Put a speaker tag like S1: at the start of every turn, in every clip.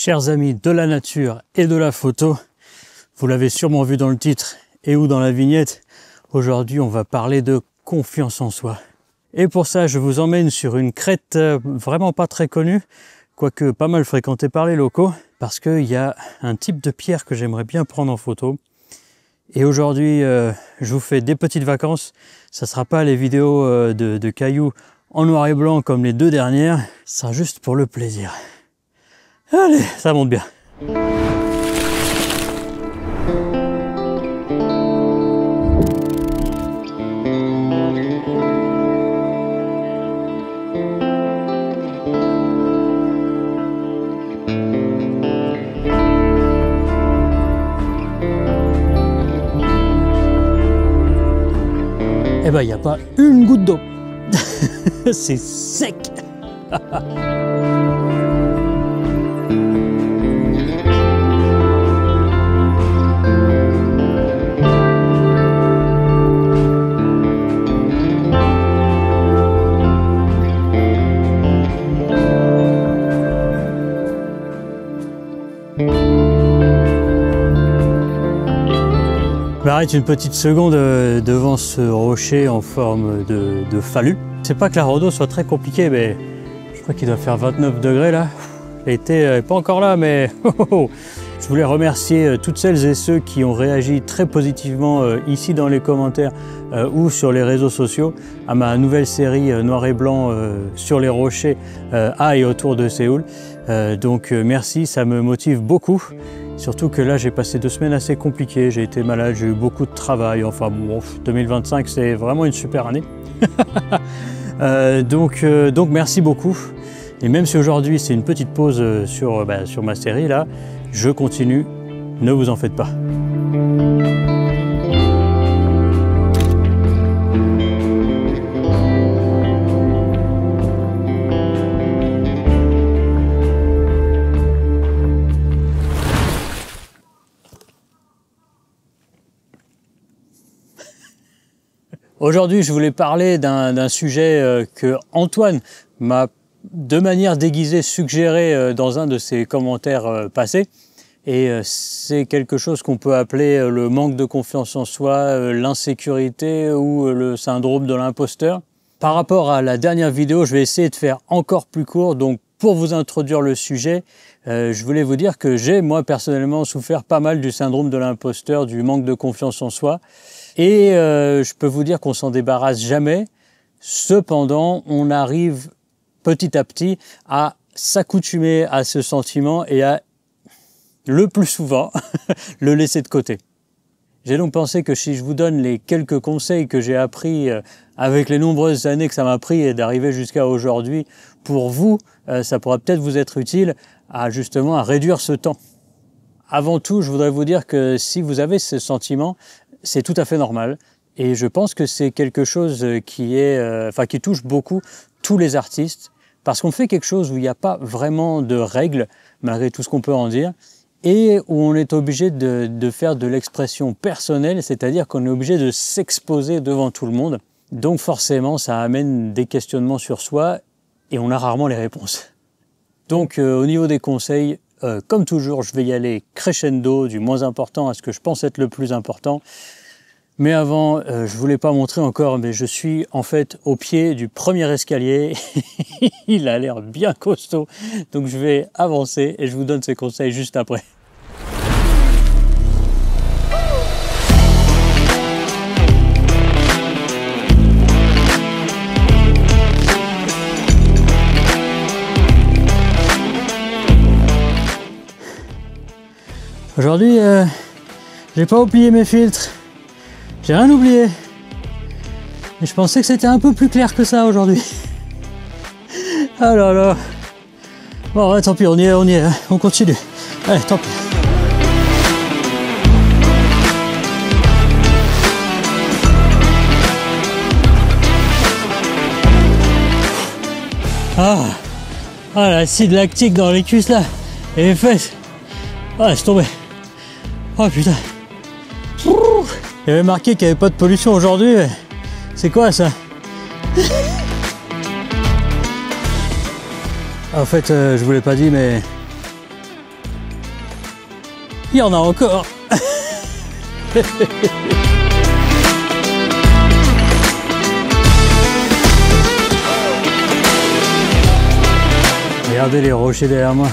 S1: Chers amis de la nature et de la photo, vous l'avez sûrement vu dans le titre et ou dans la vignette, aujourd'hui on va parler de confiance en soi. Et pour ça je vous emmène sur une crête vraiment pas très connue, quoique pas mal fréquentée par les locaux, parce qu'il y a un type de pierre que j'aimerais bien prendre en photo. Et aujourd'hui je vous fais des petites vacances, ça sera pas les vidéos de cailloux en noir et blanc comme les deux dernières, ça sera juste pour le plaisir. Allez, ça monte bien. Eh ben, il n'y a pas une goutte d'eau. C'est sec. Je m'arrête une petite seconde devant ce rocher en forme de fallu. C'est pas que la rando soit très compliquée, mais je crois qu'il doit faire 29 degrés là. L'été n'est pas encore là, mais je voulais remercier toutes celles et ceux qui ont réagi très positivement ici dans les commentaires ou sur les réseaux sociaux à ma nouvelle série noir et blanc sur les rochers à et autour de Séoul. Donc merci, ça me motive beaucoup. Surtout que là, j'ai passé 2 semaines assez compliquées, j'ai été malade, j'ai eu beaucoup de travail, enfin bon, 2025 c'est vraiment une super année. Donc merci beaucoup. Et même si aujourd'hui c'est une petite pause sur ma série là, je continue, ne vous en faites pas. Aujourd'hui, je voulais parler d'un sujet que Antoine m'a de manière déguisée suggéré dans un de ses commentaires passés. Et c'est quelque chose qu'on peut appeler le manque de confiance en soi, l'insécurité ou le syndrome de l'imposteur. Par rapport à la dernière vidéo, je vais essayer de faire encore plus court. Donc pour vous introduire le sujet, je voulais vous dire que j'ai moi personnellement souffert pas mal du syndrome de l'imposteur, du manque de confiance en soi. Et je peux vous dire qu'on s'en débarrasse jamais. Cependant, on arrive petit à petit à s'accoutumer à ce sentiment et à, le plus souvent, le laisser de côté. J'ai donc pensé que si je vous donne les quelques conseils que j'ai appris avec les nombreuses années que ça m'a pris et d'arriver jusqu'à aujourd'hui, pour vous, ça pourra peut-être vous être utile à justement à réduire ce temps. Avant tout, je voudrais vous dire que si vous avez ce sentiment, c'est tout à fait normal et je pense que c'est quelque chose qui touche beaucoup tous les artistes parce qu'on fait quelque chose où il n'y a pas vraiment de règles malgré tout ce qu'on peut en dire et où on est obligé de faire de l'expression personnelle, c'est-à-dire qu'on est obligé de s'exposer devant tout le monde. Donc forcément, ça amène des questionnements sur soi et on a rarement les réponses. Donc au niveau des conseils, comme toujours, je vais y aller crescendo, du moins important à ce que je pense être le plus important. Mais avant, je voulais pas montrer encore, mais je suis en fait au pied du premier escalier. Il a l'air bien costaud, donc je vais avancer et je vous donne ces conseils juste après. Aujourd'hui, j'ai pas oublié mes filtres, j'ai rien oublié. Mais je pensais que c'était un peu plus clair que ça aujourd'hui. Ah là là. Bon, ouais, tant pis, on y est, hein. On continue. Allez, tant pis. Ah, l'acide lactique dans les cuisses là, et les fesses. Ah, c'est tombé. Oh putain. Il y avait marqué qu'il n'y avait pas de pollution aujourd'hui. C'est quoi ça? En fait, je vous l'ai pas dit, mais Il y en a encore. Regardez les rochers derrière moi.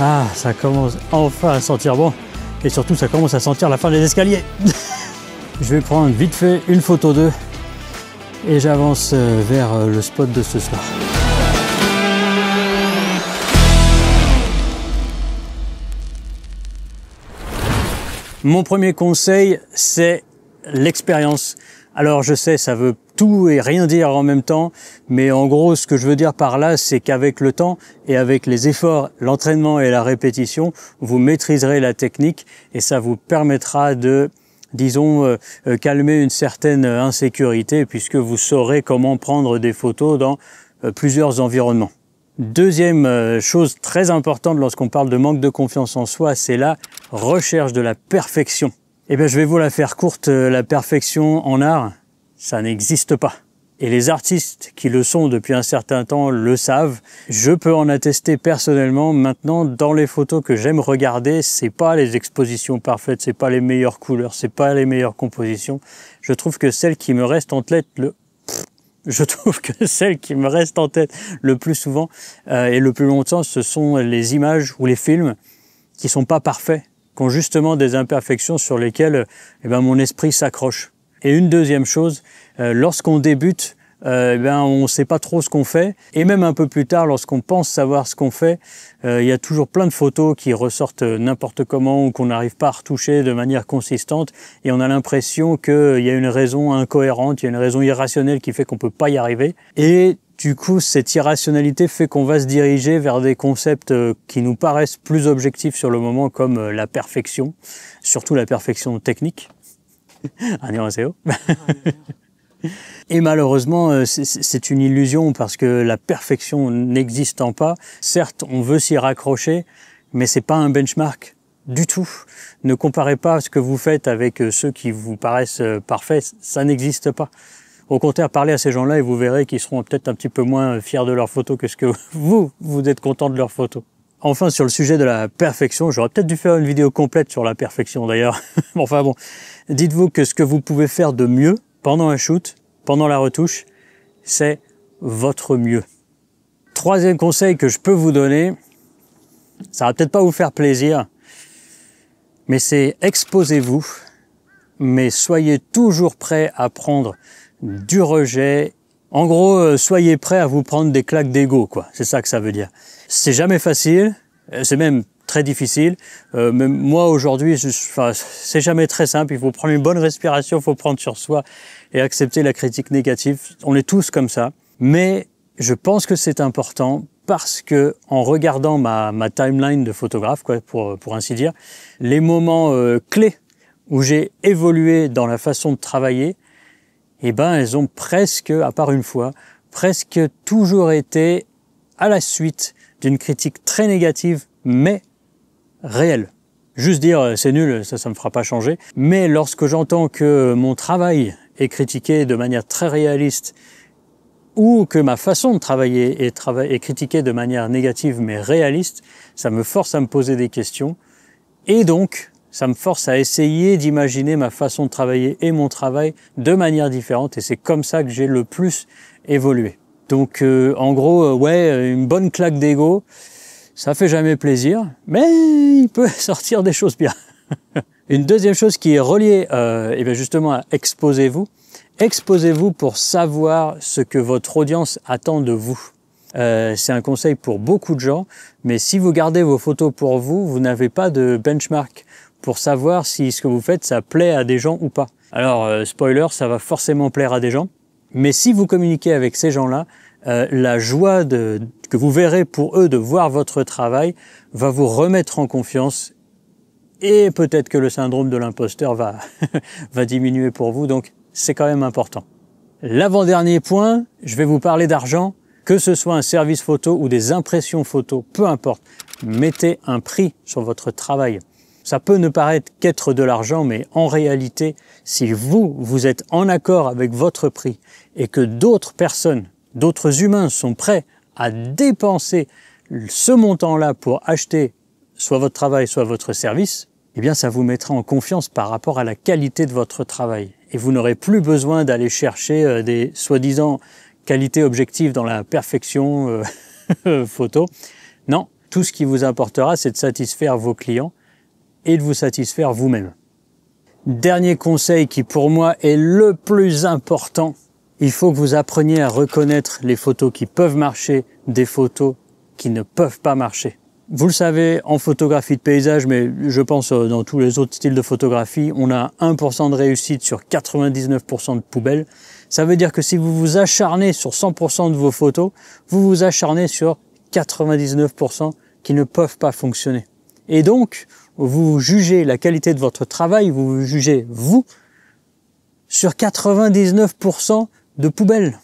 S1: Ah, ça commence enfin à sentir bon. Et surtout, ça commence à sentir la fin des escaliers. Je vais prendre vite fait une photo d'eux. Et j'avance vers le spot de ce soir. Mon premier conseil, c'est l'expérience. Alors je sais, ça veut tout et rien dire en même temps, mais en gros, ce que je veux dire par là, c'est qu'avec le temps et avec les efforts, l'entraînement et la répétition, vous maîtriserez la technique et ça vous permettra de, disons, calmer une certaine insécurité puisque vous saurez comment prendre des photos dans plusieurs environnements. Deuxième chose très importante lorsqu'on parle de manque de confiance en soi, c'est la recherche de la perfection. Eh bien, je vais vous la faire courte, la perfection en art, ça n'existe pas. Et les artistes qui le sont depuis un certain temps le savent. Je peux en attester personnellement. Maintenant, dans les photos que j'aime regarder, c'est pas les expositions parfaites, c'est pas les meilleures couleurs, c'est pas les meilleures compositions. Je trouve que celle qui me reste en tête le plus souvent et le plus longtemps, ce sont les images ou les films qui sont pas parfaits, qui ont justement des imperfections sur lesquelles mon esprit s'accroche. Et une deuxième chose, lorsqu'on débute, on ne sait pas trop ce qu'on fait. Et même un peu plus tard, lorsqu'on pense savoir ce qu'on fait, il y a toujours plein de photos qui ressortent n'importe comment ou qu'on n'arrive pas à retoucher de manière consistante. Et on a l'impression qu'il y a une raison incohérente, il y a une raison irrationnelle qui fait qu'on ne peut pas y arriver. Et du coup, cette irrationalité fait qu'on va se diriger vers des concepts qui nous paraissent plus objectifs sur le moment, comme la perfection, surtout la perfection technique. 안녕하세요. Et malheureusement, c'est une illusion parce que la perfection n'existant pas, certes, on veut s'y raccrocher, mais c'est pas un benchmark du tout. Ne comparez pas ce que vous faites avec ceux qui vous paraissent parfaits, ça n'existe pas. Au contraire, parlez à ces gens-là et vous verrez qu'ils seront peut-être un petit peu moins fiers de leurs photos que ce que vous êtes content de leurs photos. Enfin, sur le sujet de la perfection, j'aurais peut-être dû faire une vidéo complète sur la perfection d'ailleurs. Enfin bon, dites-vous que ce que vous pouvez faire de mieux pendant un shoot, pendant la retouche, c'est votre mieux. Troisième conseil que je peux vous donner, ça va peut-être pas vous faire plaisir, mais c'est exposez-vous, mais soyez toujours prêt à prendre du rejet. En gros, soyez prêt à vous prendre des claques d'ego, quoi. C'est ça que ça veut dire. C'est jamais facile, c'est même très difficile. Mais moi, aujourd'hui, c'est jamais très simple. Il faut prendre une bonne respiration, il faut prendre sur soi et accepter la critique négative. On est tous comme ça. Mais je pense que c'est important parce que en regardant ma timeline de photographe, quoi, pour ainsi dire, les moments clés où j'ai évolué dans la façon de travailler, elles ont presque, à part une fois, presque toujours été à la suite d'une critique très négative, mais réelle. Juste dire c'est nul, ça me fera pas changer. Mais lorsque j'entends que mon travail est critiqué de manière très réaliste, ou que ma façon de travailler est critiquée de manière négative mais réaliste, ça me force à me poser des questions. Et donc, ça me force à essayer d'imaginer ma façon de travailler et mon travail de manière différente. Et c'est comme ça que j'ai le plus évolué. Donc, en gros, une bonne claque d'ego, ça fait jamais plaisir, mais il peut sortir des choses bien. Une deuxième chose qui est reliée justement à exposez-vous. Exposez-vous pour savoir ce que votre audience attend de vous. C'est un conseil pour beaucoup de gens, mais si vous gardez vos photos pour vous, vous n'avez pas de benchmark pour savoir si ce que vous faites, ça plaît à des gens ou pas. Alors, spoiler, ça va forcément plaire à des gens, mais si vous communiquez avec ces gens-là, la joie que vous verrez pour eux de voir votre travail va vous remettre en confiance et peut-être que le syndrome de l'imposteur va diminuer pour vous, donc c'est quand même important. L'avant-dernier point, je vais vous parler d'argent, que ce soit un service photo ou des impressions photo, peu importe, mettez un prix sur votre travail. Vous Ça peut ne paraître qu'être de l'argent, mais en réalité, si vous êtes en accord avec votre prix et que d'autres personnes, d'autres humains sont prêts à dépenser ce montant-là pour acheter soit votre travail, soit votre service, eh bien ça vous mettra en confiance par rapport à la qualité de votre travail. Et vous n'aurez plus besoin d'aller chercher des soi-disant qualités objectives dans la perfection photo. Non, tout ce qui vous importera, c'est de satisfaire vos clients et de vous satisfaire vous-même. Dernier conseil qui pour moi est le plus important, il faut que vous appreniez à reconnaître les photos qui peuvent marcher des photos qui ne peuvent pas marcher. Vous le savez, en photographie de paysage, mais je pense dans tous les autres styles de photographie, on a 1% de réussite sur 99% de poubelles. Ça veut dire que si vous vous acharnez sur 100% de vos photos, vous vous acharnez sur 99% qui ne peuvent pas fonctionner. Et donc, vous jugez la qualité de votre travail, vous jugez vous sur 99% de poubelles.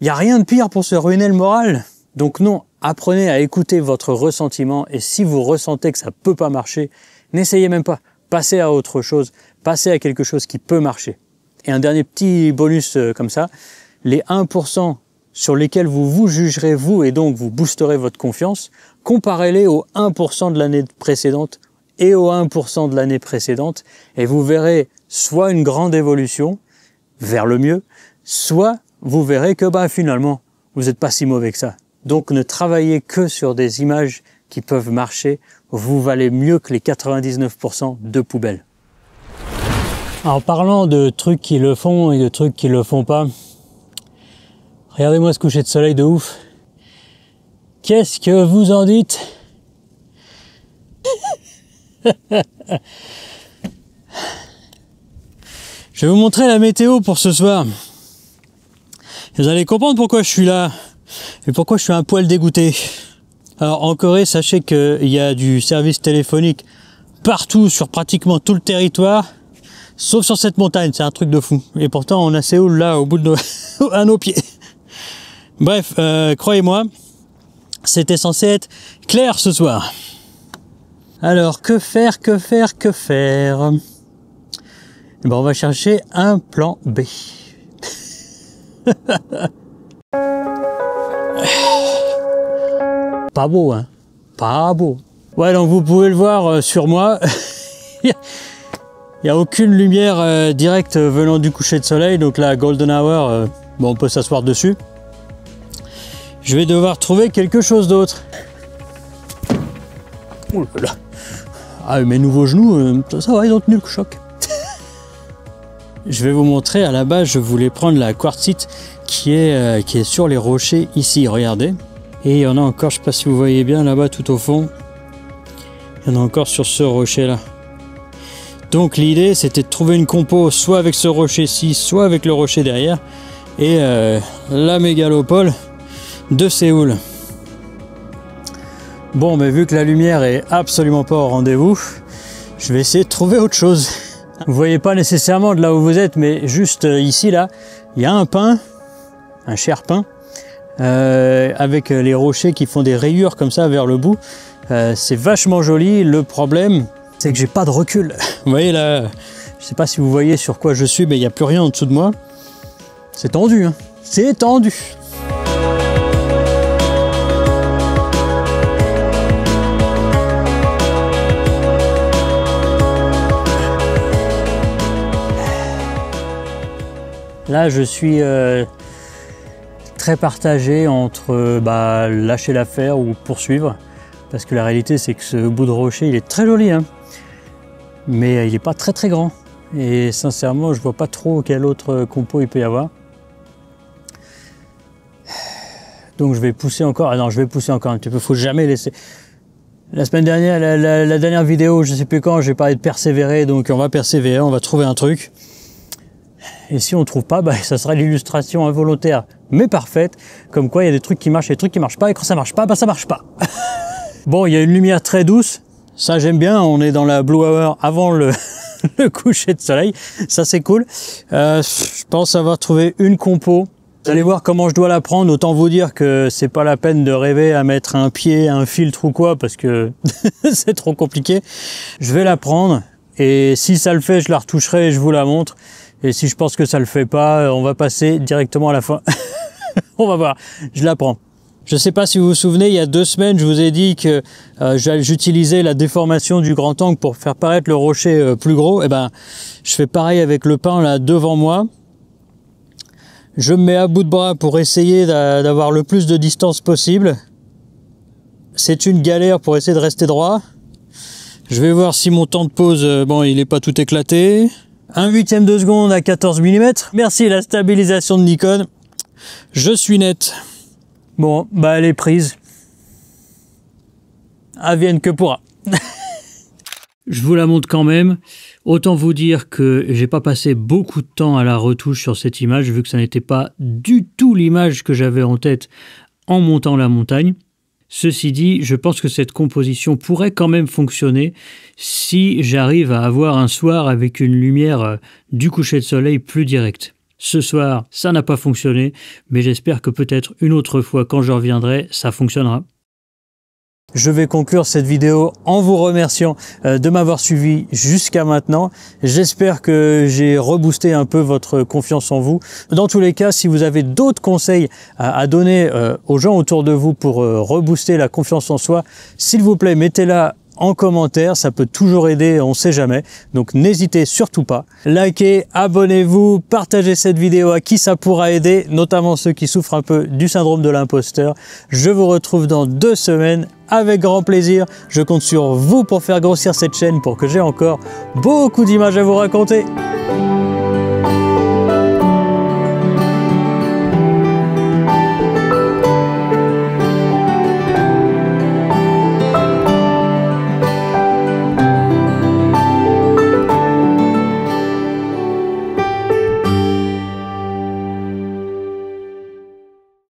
S1: Il n'y a rien de pire pour se ruiner le moral. Donc non, apprenez à écouter votre ressentiment et si vous ressentez que ça peut pas marcher, n'essayez même pas. Passez à autre chose, passez à quelque chose qui peut marcher. Et un dernier petit bonus comme ça, les 1% sur lesquels vous vous jugerez vous et donc vous boosterez votre confiance, comparez-les aux 1% de l'année précédente et aux 1% de l'année précédente et vous verrez soit une grande évolution vers le mieux, soit vous verrez que finalement, vous n'êtes pas si mauvais que ça. Donc ne travaillez que sur des images qui peuvent marcher, vous valez mieux que les 99% de poubelles. En parlant de trucs qui le font et de trucs qui le font pas, regardez-moi ce coucher de soleil de ouf. Qu'est-ce que vous en dites? Je vais vous montrer la météo pour ce soir. Vous allez comprendre pourquoi je suis là et pourquoi je suis un poil dégoûté. Alors en Corée, sachez qu'il y a du service téléphonique partout sur pratiquement tout le territoire, sauf sur cette montagne, c'est un truc de fou. Et pourtant on a Séoul là au bout de à nos pieds. Bref, croyez-moi, c'était censé être clair ce soir. Alors que faire? Eh ben, on va chercher un plan B. Pas beau, hein? Pas beau. Ouais, donc vous pouvez le voir sur moi. Il n'y a aucune lumière directe venant du coucher de soleil. Donc la golden hour, bon, on peut s'asseoir dessus. Je vais devoir trouver quelque chose d'autre. Oh là là. Ah, mes nouveaux genoux, ça va, ils ont tenu le choc. Je vais vous montrer, à la base, je voulais prendre la quartzite qui est sur les rochers ici, regardez. Et il y en a encore, je ne sais pas si vous voyez bien là-bas tout au fond. Il y en a encore sur ce rocher-là. Donc l'idée, c'était de trouver une compo soit avec ce rocher-ci, soit avec le rocher derrière. Et la mégalopole de Séoul. Bon, mais vu que la lumière est absolument pas au rendez-vous, je vais essayer de trouver autre chose. Vous voyez pas nécessairement de là où vous êtes, mais juste ici, là, il y a un pin, un cher-pin, avec les rochers qui font des rayures comme ça vers le bout. C'est vachement joli. Le problème, c'est que j'ai pas de recul. Vous voyez là, je sais pas si vous voyez sur quoi je suis, mais il n'y a plus rien en dessous de moi. C'est tendu, hein. C'est tendu. Là, je suis très partagé entre lâcher l'affaire ou poursuivre. Parce que la réalité, c'est que ce bout de rocher, il est très joli, hein, mais il n'est pas très très grand. Et sincèrement, je vois pas trop quel autre compo il peut y avoir. Donc je vais pousser encore. Ah non, je vais pousser encore un petit peu. Faut jamais laisser. La semaine dernière, la dernière vidéo, je sais plus quand, j'ai parlé de persévérer. Donc on va persévérer, on va trouver un truc. Et si on ne trouve pas, ça sera l'illustration involontaire, mais parfaite, comme quoi il y a des trucs qui marchent et des trucs qui marchent pas, et quand ça marche pas, ça marche pas. Bon, il y a une lumière très douce, ça j'aime bien, on est dans la blue hour avant le coucher de soleil, ça c'est cool. Je pense avoir trouvé une compo Vous allez voir comment je dois la prendre. Autant vous dire que c'est pas la peine de rêver à mettre un pied, un filtre ou quoi, parce que c'est trop compliqué. Je vais la prendre et si ça le fait, je la retoucherai et je vous la montre. Et si je pense que ça le fait pas, on va passer directement à la fin. On va voir. Je la prends. Je ne sais pas si vous vous souvenez, il y a 2 semaines, je vous ai dit que j'utilisais la déformation du grand angle pour faire paraître le rocher plus gros. Et ben, je fais pareil avec le pin là devant moi. Je me mets à bout de bras pour essayer d'avoir le plus de distance possible. C'est une galère pour essayer de rester droit. Je vais voir si mon temps de pause, bon, il n'est pas tout éclaté. 1/8 de seconde à 14 mm. Merci la stabilisation de Nikon. Je suis net. Bon, bah elle est prise. Advienne que pourra. Je vous la montre quand même. Autant vous dire que j'ai pas passé beaucoup de temps à la retouche sur cette image, vu que ça n'était pas du tout l'image que j'avais en tête en montant la montagne. Ceci dit, je pense que cette composition pourrait quand même fonctionner si j'arrive à avoir un soir avec une lumière du coucher de soleil plus directe. Ce soir, ça n'a pas fonctionné, mais j'espère que peut-être une autre fois, quand je reviendrai, ça fonctionnera. Je vais conclure cette vidéo en vous remerciant de m'avoir suivi jusqu'à maintenant. J'espère que j'ai reboosté un peu votre confiance en vous. Dans tous les cas, si vous avez d'autres conseils à donner aux gens autour de vous pour rebooster la confiance en soi, s'il vous plaît, mettez-la en commentaire, ça peut toujours aider, on ne sait jamais. Donc n'hésitez surtout pas. Likez, abonnez-vous, partagez cette vidéo à qui ça pourra aider, notamment ceux qui souffrent un peu du syndrome de l'imposteur. Je vous retrouve dans 2 semaines avec grand plaisir. Je compte sur vous pour faire grossir cette chaîne pour que j'ai encore beaucoup d'images à vous raconter.